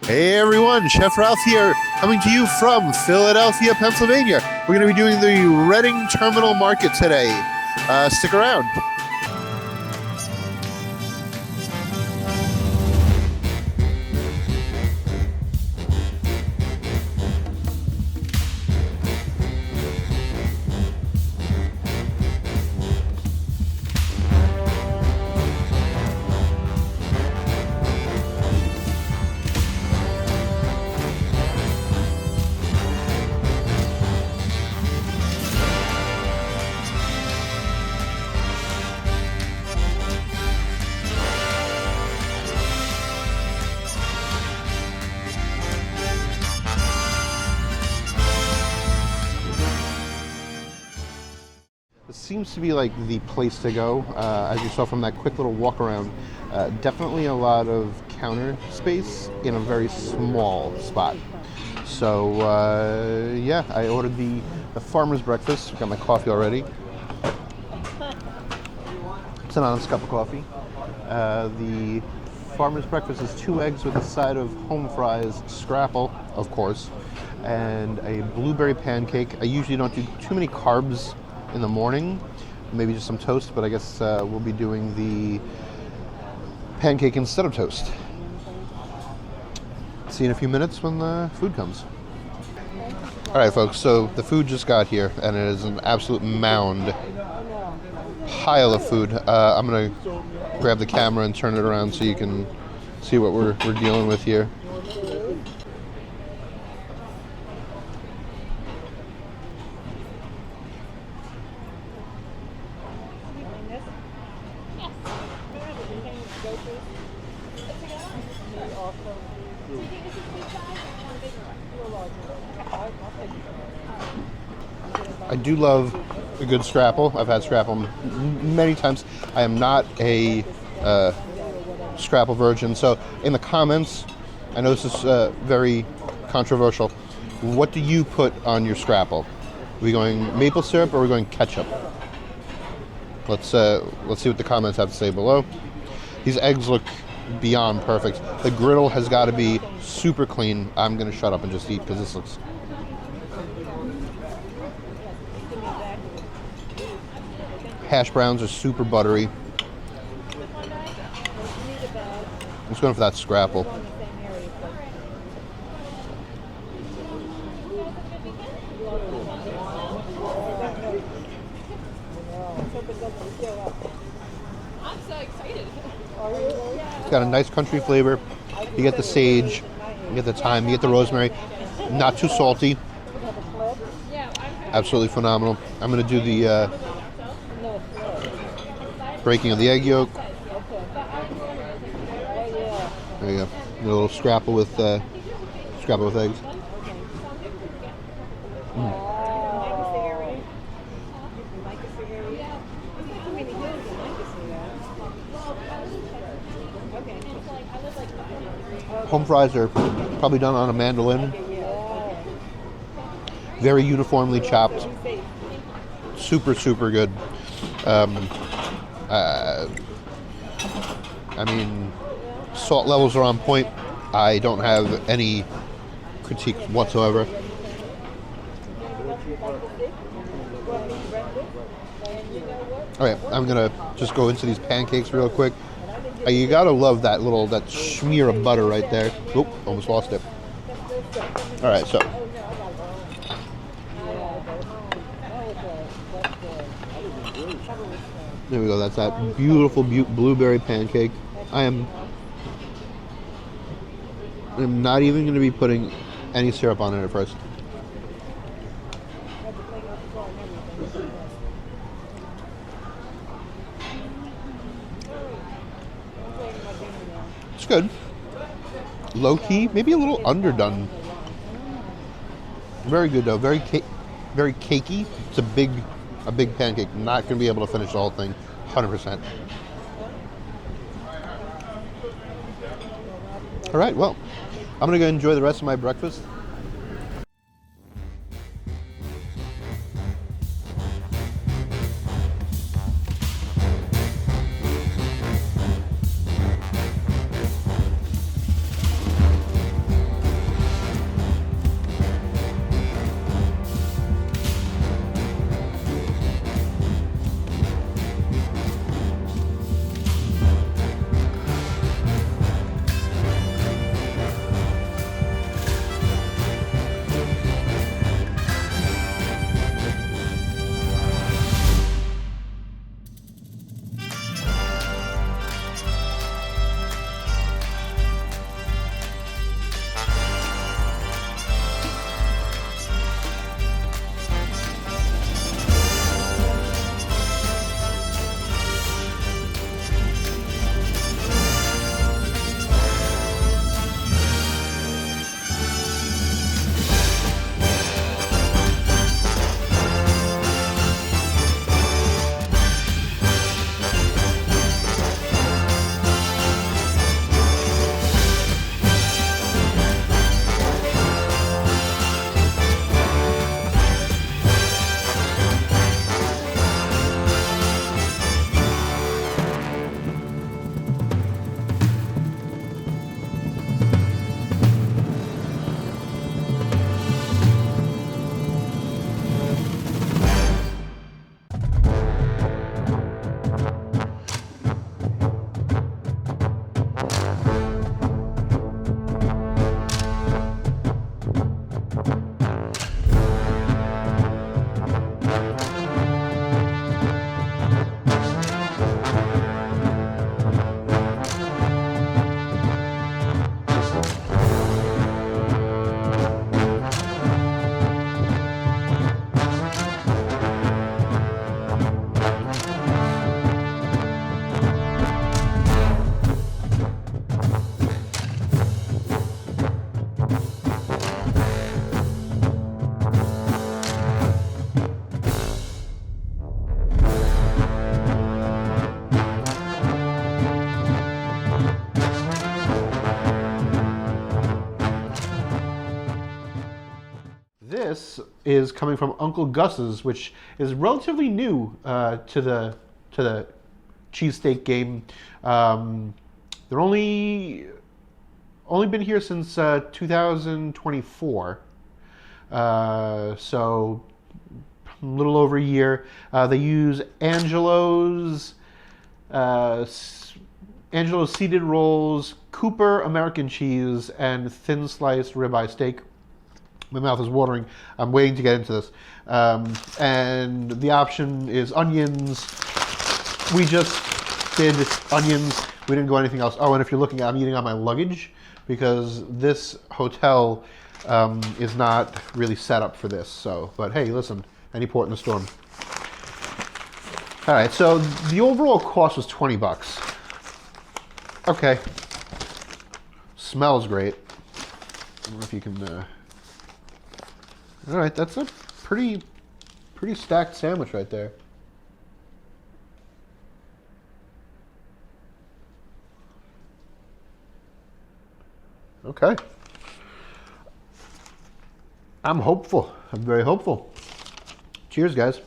Hey everyone, Chef Ralph here, coming to you from Philadelphia, Pennsylvania. We're going to be doing the Reading Terminal Market today. Stick around. This seems to be like the place to go, as you saw from that quick little walk around. Definitely a lot of counter space in a very small spot. So yeah, I ordered the farmer's breakfast. Got my coffee already. It's an honest cup of coffee. The farmer's breakfast is 2 eggs with a side of home fries, Scrapple, of course, and a blueberry pancake. I usually don't do too many carbs in the morning, maybe just some toast, but I guess we'll be doing the pancake instead of toast. See you in a few minutes when the food comes. All right, folks, so the food just got here, and it is an absolute mound, pile of food. I'm gonna grab the camera and turn it around so you can see what we're dealing with here. I do love a good Scrapple. I've had Scrapple many times. I am not a Scrapple virgin, so in the comments, I know this is very controversial. What do you put on your Scrapple? Are we going maple syrup or are we going ketchup? Let's see what the comments have to say below. These eggs look beyond perfect. The griddle has got to be super clean. I'm gonna shut up and just eat because this looks. Hash browns are super buttery. I'm just going for that Scrapple. I'm so excited. It's got a nice country flavor. You get the sage, you get the thyme, you get the rosemary. Not too salty. Absolutely phenomenal. I'm going to do the breaking of the egg yolk. There you go. A little Scrapple with eggs. Home fries are probably done on a mandolin. Very uniformly chopped. Super, super good. I mean, salt levels are on point. I don't have any critique whatsoever. Okay, I'm gonna just go into these pancakes real quick. You gotta love that smear of butter right there. Oop, almost lost it. All right, so. There we go, that's that beautiful blueberry pancake. I'm not even gonna be putting any syrup on it at first. It's good. Low key, maybe a little underdone. Very good though. Very cakey. It's a big pancake. Not gonna be able to finish the whole thing, 100%. All right. Well, I'm gonna go enjoy the rest of my breakfast. this is coming from Uncle Gus's, which is relatively new to the cheesesteak game. They're only been here since 2024, so a little over a year. They use Angelo's seeded rolls, Cooper American cheese, and thin sliced ribeye steak. My mouth is watering. I'm waiting to get into this. And the option is onions. We just did onions. We didn't go anything else. Oh, and if you're looking, I'm eating on my luggage because this hotel is not really set up for this. So, but hey, listen, any port in the storm. All right, so the overall cost was 20 bucks. Okay. Smells great. I don't know if you can... All right, that's a pretty stacked sandwich right there. Okay. I'm hopeful. I'm very hopeful. Cheers, guys.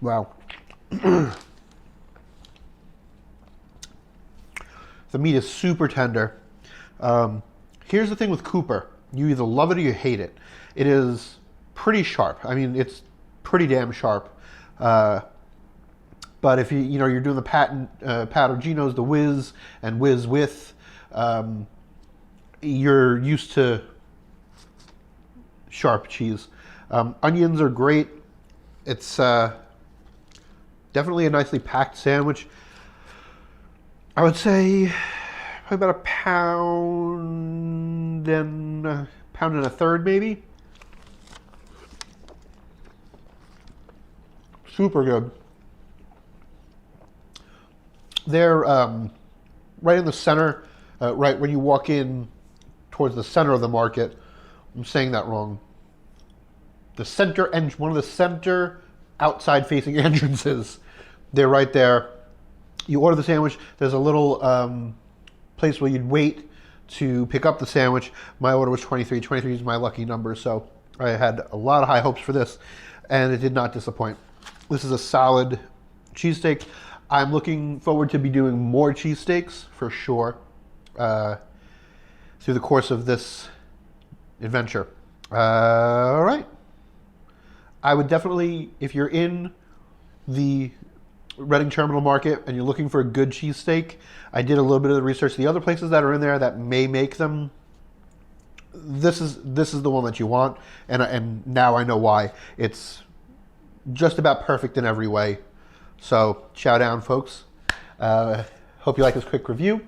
Wow. The meat is super tender. Here's the thing with Cooper. You either love it or you hate it. It is pretty sharp. I mean, it's pretty damn sharp. But if you're doing the Patagino's, the Whiz and Whiz with, you're used to sharp cheese. Onions are great. It's definitely a nicely packed sandwich. I would say probably about a pound and a third, maybe. Super good. They're right in the center, right when you walk in towards the center of the market. I'm saying that wrong. The center one of the center outside-facing entrances. They're right there. You order the sandwich. There's a little place where you'd wait to pick up the sandwich. My order was 23. 23 is my lucky number, so I had a lot of high hopes for this, and it did not disappoint. This is a solid cheesesteak. I'm looking forward to be doing more cheesesteaks for sure through the course of this adventure. All right. I would definitely, if you're in the Reading Terminal Market and you're looking for a good cheesesteak, I did a little bit of the research. The other places that are in there that may make them, this is the one that you want, and now I know why. It's just about perfect in every way. So chow down, folks. Hope you like this quick review.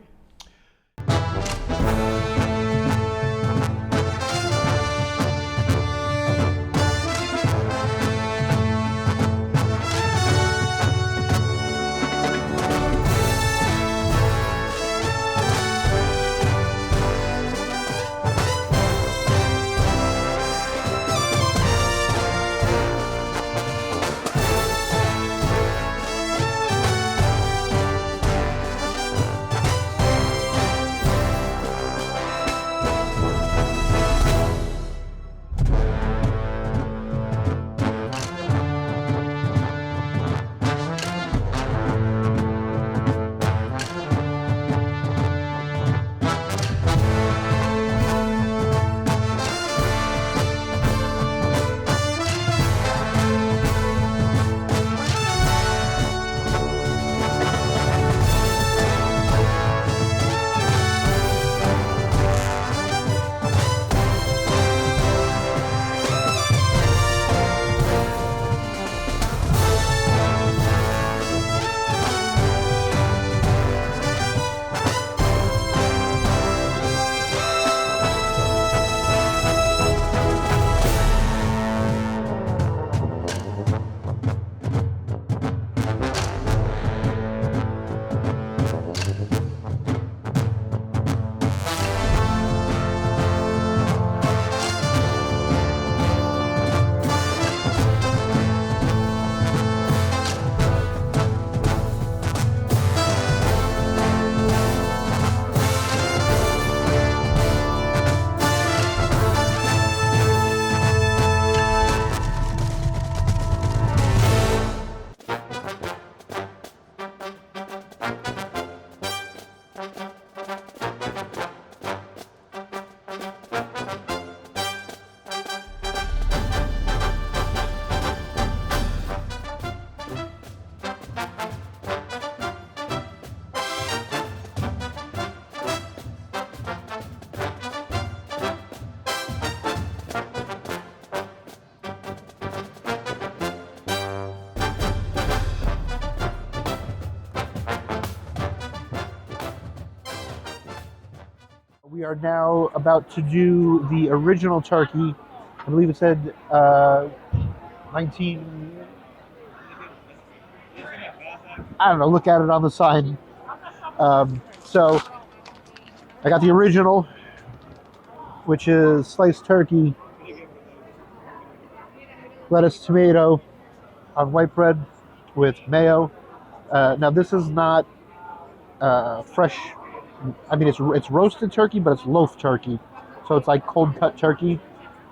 We are now about to do the original turkey. I believe it said 19. I don't know. Look at it on the sign. So I got the original, which is sliced turkey, lettuce, tomato on white bread with mayo. Now this is not fresh. I mean, it's roasted turkey, but it's loaf turkey, so it's like cold cut turkey.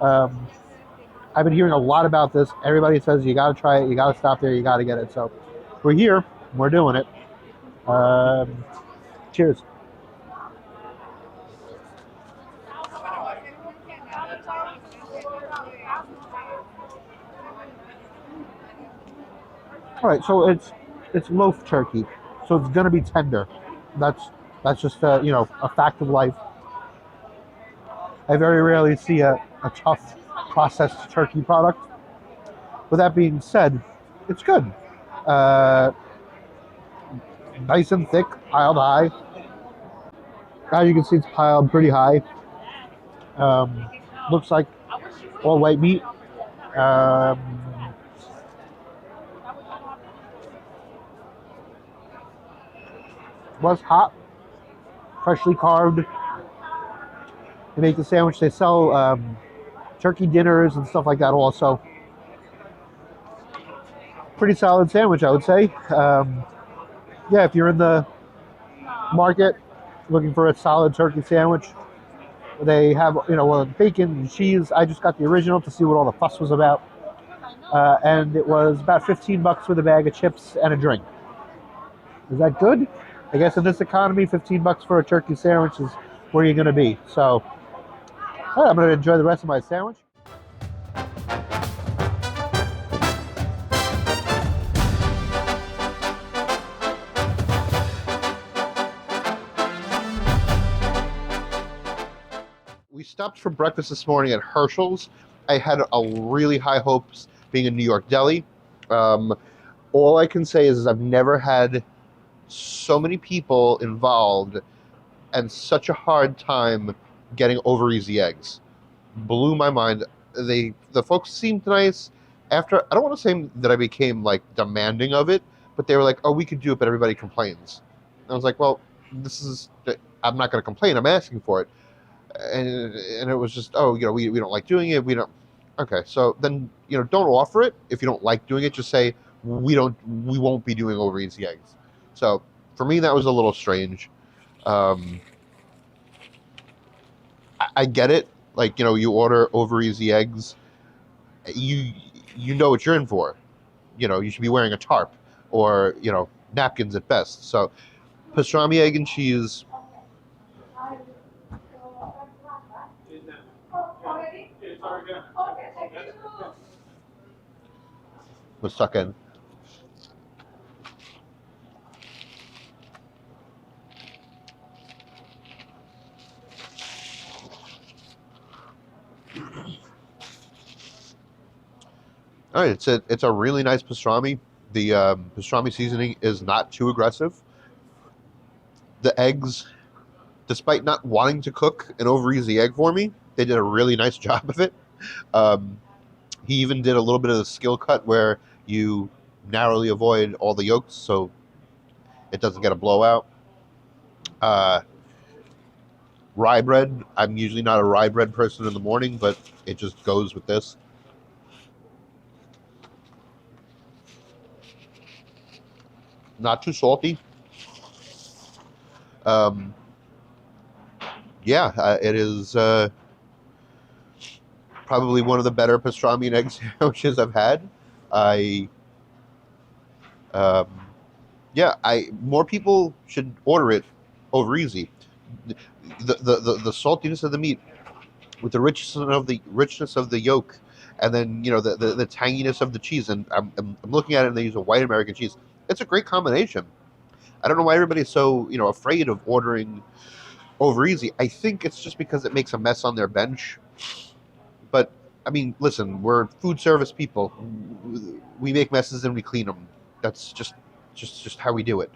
Um, I've been hearing a lot about this. Everybody says you got to try it, you got to stop there, you got to get it. So we're here, we're doing it. Cheers. All right, so it's loaf turkey, so it's gonna be tender. That's just a fact of life. I very rarely see a tough processed turkey product. With that being said, it's good. Uh, Nice and thick, piled high. As you can see, it's piled pretty high. Looks like all white meat. Was hot, freshly carved. They make the sandwich. They sell turkey dinners and stuff like that also. Pretty solid sandwich, I would say. Yeah, if you're in the market looking for a solid turkey sandwich, they have, bacon and cheese. I just got the original to see what all the fuss was about. And it was about $15 with a bag of chips and a drink. Is that good? I guess in this economy, $15 for a turkey sandwich is where you're going to be. So, all right, I'm going to enjoy the rest of my sandwich. We stopped for breakfast this morning at Hershel's. I had a really high hopes being in New York Deli. All I can say is I've never had so many people involved and such a hard time getting over easy eggs. Blew my mind. The folks seemed nice. After, I don't want to say that I became like demanding of it, but they were like, "Oh, we could do it, but everybody complains." And I was like, "Well, I'm not going to complain. I'm asking for it." And it was just, "Oh, we don't like doing it. We don't." Okay, so then don't offer it if you don't like doing it. Just say we won't be doing over easy eggs. So for me, that was a little strange. I get it. Like, you order over easy eggs, you know what you're in for. You should be wearing a tarp or napkins at best. So pastrami, egg, and cheese. Was stuck in. All right, it's a really nice pastrami. The pastrami seasoning is not too aggressive. The eggs, despite not wanting to cook an over easy egg for me, they did a really nice job of it. He even did a little bit of the skill cut where you narrowly avoid all the yolks so it doesn't get a blowout. Rye bread, I'm usually not a rye bread person in the morning, but it just goes with this. Not too salty. It is probably one of the better pastrami and egg sandwiches I've had. More people should order it over easy. The saltiness of the meat with the richness of the yolk, and then the tanginess of the cheese. And I'm looking at it, and they use a white American cheese. It's a great combination. I don't know why everybody's so afraid of ordering over easy. I think it's just because it makes a mess on their bench. But I mean, listen, we're food service people. We make messes and we clean them. That's just how we do it.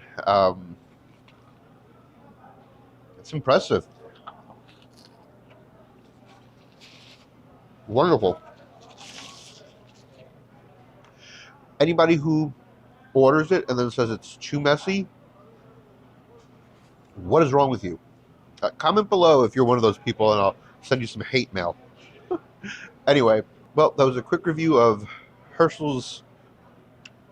It's impressive. Wonderful. Anybody who orders it and then says it's too messy, what is wrong with you? Comment below if you're one of those people and I'll send you some hate mail. Anyway, well, that was a quick review of Hershel's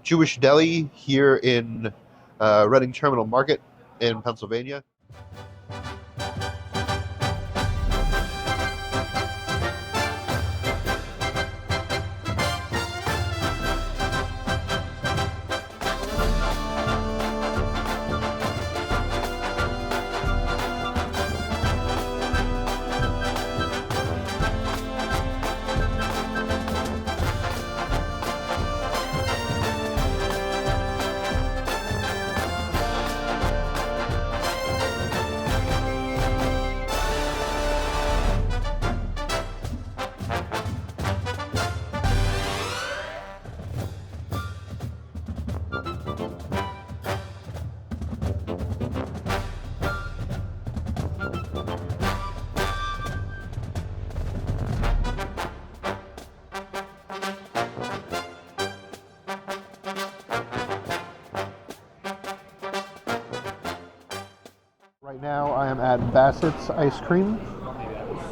Jewish Deli here in Reading Terminal Market in Pennsylvania. Right now I am at Bassett's Ice Cream,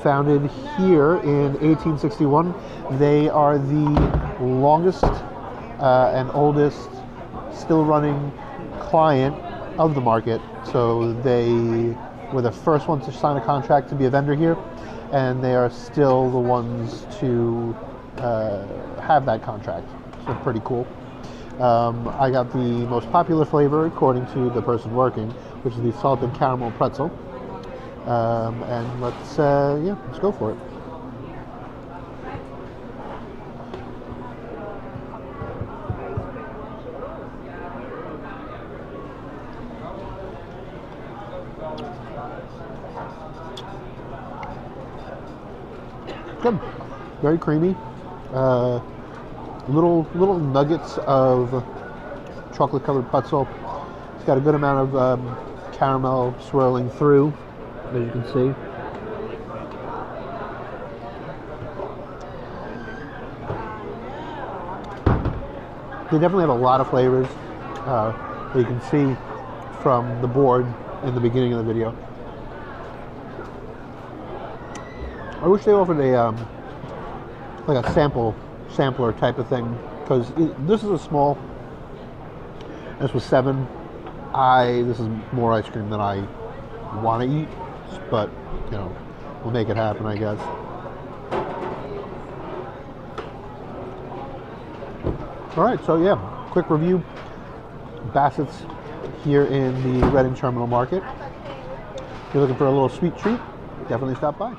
founded here in 1861. They are the longest and oldest still running client of the market. So they were the first ones to sign a contract to be a vendor here, and they are still the ones to have that contract. So pretty cool. I got the most popular flavor according to the person working, which is the salted caramel pretzel. And let's go for it. Good, very creamy. Little nuggets of chocolate-covered pretzel. It's got a good amount of caramel swirling through, as you can see. They definitely have a lot of flavors that you can see from the board in the beginning of the video. I wish they offered a like a sampler type of thing, because this is a small. This was 7. This is more ice cream than I want to eat, but you know, we'll make it happen, I guess. All right, so yeah, quick review. Bassett's here in the Reading Terminal Market. If you're looking for a little sweet treat, definitely stop by.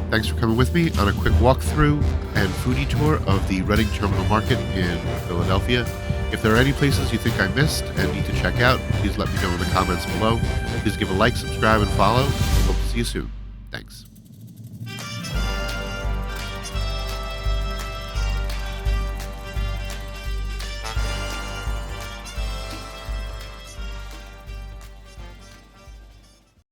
Thanks for coming with me on a quick walkthrough and foodie tour of the Reading Terminal Market in Philadelphia. If there are any places you think I missed and need to check out, please let me know in the comments below. Please give a like, subscribe, and follow. Hope to see you soon. Thanks.